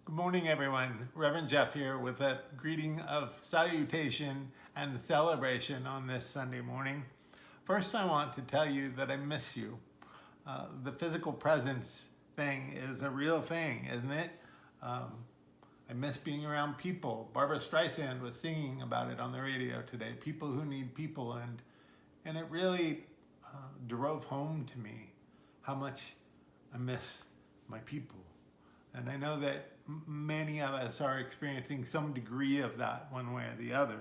Good morning, everyone. Reverend Jeff here with a greeting of salutation and celebration on this Sunday morning. First, I want to tell you that I miss you. The physical presence thing is a real thing, isn't it? I miss being around people. Barbara Streisand was singing about it on the radio today, people who need people, and it really drove home to me how much I miss my people. And I know that many of us are experiencing some degree of that one way or the other.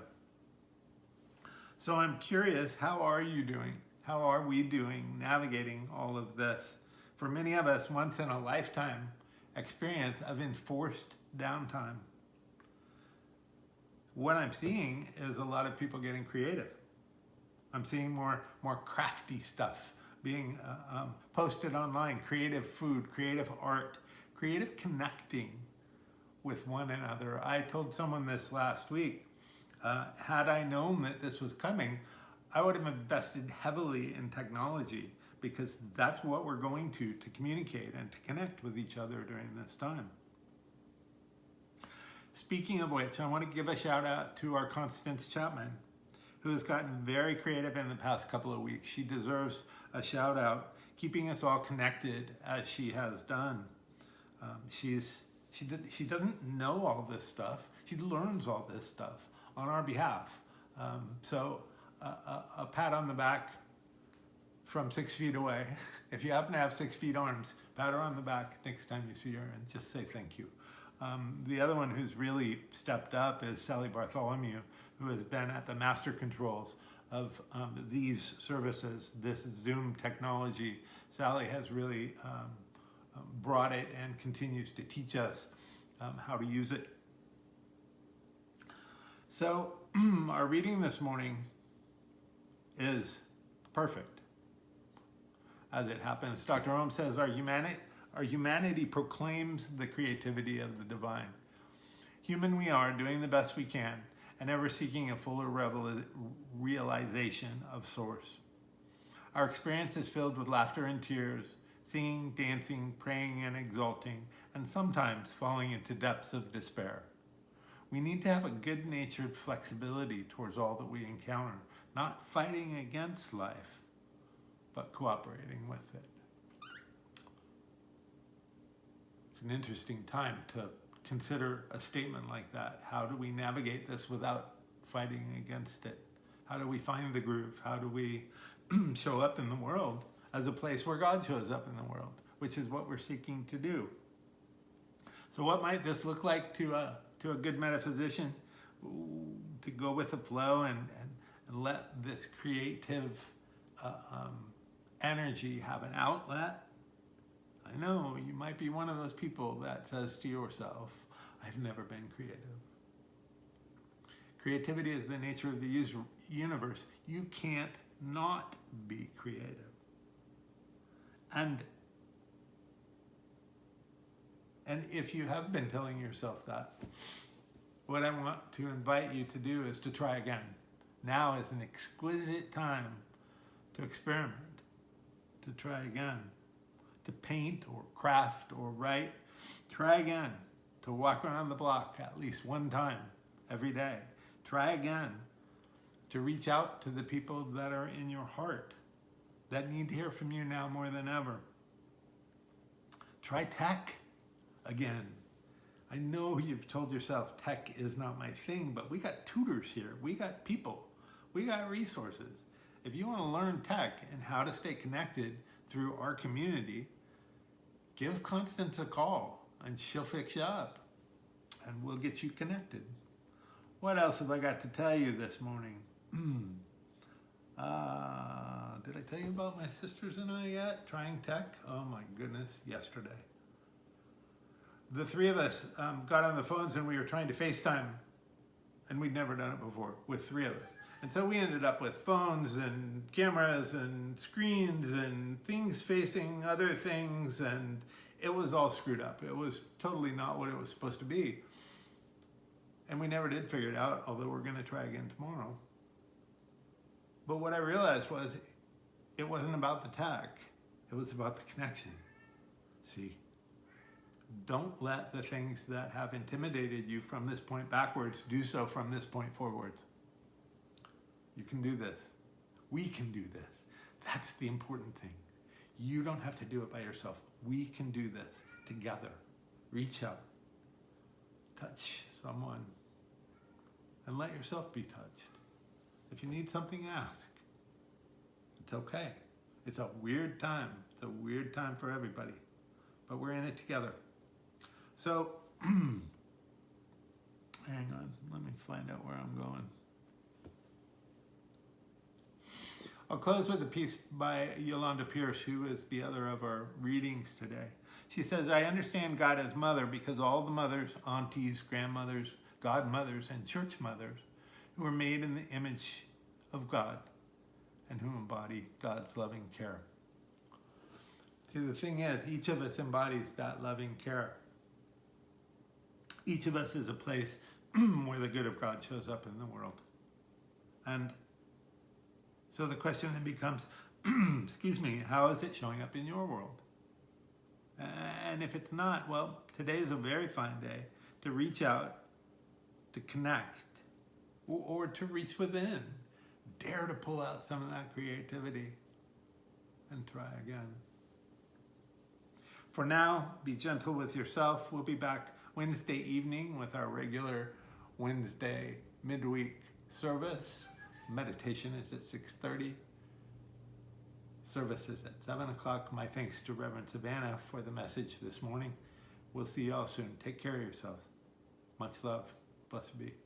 So I'm curious, how are you doing? How are we doing navigating all of this? For many of us, once in a lifetime experience of enforced downtime. What I'm seeing is a lot of people getting creative. I'm seeing more crafty stuff being posted online, creative food, creative art, creative connecting with one another. I told someone this last week. Had I known that this was coming, I would have invested heavily in technology because that's what we're going to communicate and to connect with each other during this time. Speaking of which, I want to give a shout out to our Constance Chapman, who has gotten very creative in the past couple of weeks. She deserves a shout out, keeping us all connected as she has done. She doesn't know all this stuff. She learns all this stuff on our behalf. So a pat on the back from 6 feet away. If you happen to have 6 feet arms, pat her on the back next time you see her and just say thank you. The other one who's really stepped up is Sally Bartholomew, who has been at the master controls of these services, this Zoom technology. Sally has really brought it and continues to teach us how to use it. So our reading this morning is perfect. As it happens, Dr. Ohm says our humanity proclaims the creativity of the divine. Human we are, doing the best we can, and ever seeking a fuller realization of source. Our experience is filled with laughter and tears, singing, dancing, praying, and exulting, and sometimes falling into depths of despair. We need to have a good-natured flexibility towards all that we encounter, not fighting against life, but cooperating with it. It's an interesting time to consider a statement like that. How do we navigate this without fighting against it? How do we find the groove? How do we show up in the world as a place where God shows up in the world, which is what we're seeking to do? So what might this look like to a good metaphysician? To go with the flow and let this creative energy have an outlet. I know you might be one of those people that says to yourself, I've never been creative. Creativity is the nature of the universe. You can't not be creative. And if you have been telling yourself that, what I want to invite you to do is to try again. Now is an exquisite time to experiment, to try again, to paint or craft or write. Try again, to walk around the block at least one time every day. Try again, to reach out to the people that are in your heart, that need to hear from you now more than ever. Try tech again. I know you've told yourself tech is not my thing, but we got tutors here. We got people. We got resources. If you want to learn tech and how to stay connected through our community, give Constance a call and she'll fix you up and we'll get you connected. What else have I got to tell you this morning? Did I tell you about my sisters and I yet? Trying tech? Oh my goodness, yesterday. The three of us got on the phones and we were trying to FaceTime, and we'd never done it before with three of us. And so we ended up with phones and cameras and screens and things facing other things, and it was all screwed up. It was totally not what it was supposed to be. And we never did figure it out, although we're going to try again tomorrow. But what I realized was it wasn't about the tech. It was about the connection. See, Don't let the things that have intimidated you from this point backwards do so from this point forwards. You can do this. We can do this. That's the important thing. You don't have to do it by yourself. We can do this together. Reach out. Touch someone. And let yourself be touched. If you need something, ask. It's okay. It's a weird time. It's a weird time for everybody. But we're in it together. So, hang on. Let me find out where I'm going. I'll close with a piece by Yolanda Pierce, who is the other of our readings today. She says, I understand God as mother because all the mothers, aunties, grandmothers, godmothers, and church mothers who are made in the image of God and who embody God's loving care. See, the thing is, each of us embodies that loving care. Each of us is a place where the good of God shows up in the world. And so the question then becomes, excuse me, how is it showing up in your world? And if it's not, well, today is a very fine day to reach out, to connect, or to reach within. Dare to pull out some of that creativity and try again. For now, be gentle with yourself. We'll be back Wednesday evening with our regular Wednesday midweek service. Meditation is at 6:30. Service is at 7 o'clock. My thanks to Reverend Savannah for the message this morning. We'll see you all soon. Take care of yourselves. Much love. Blessed be.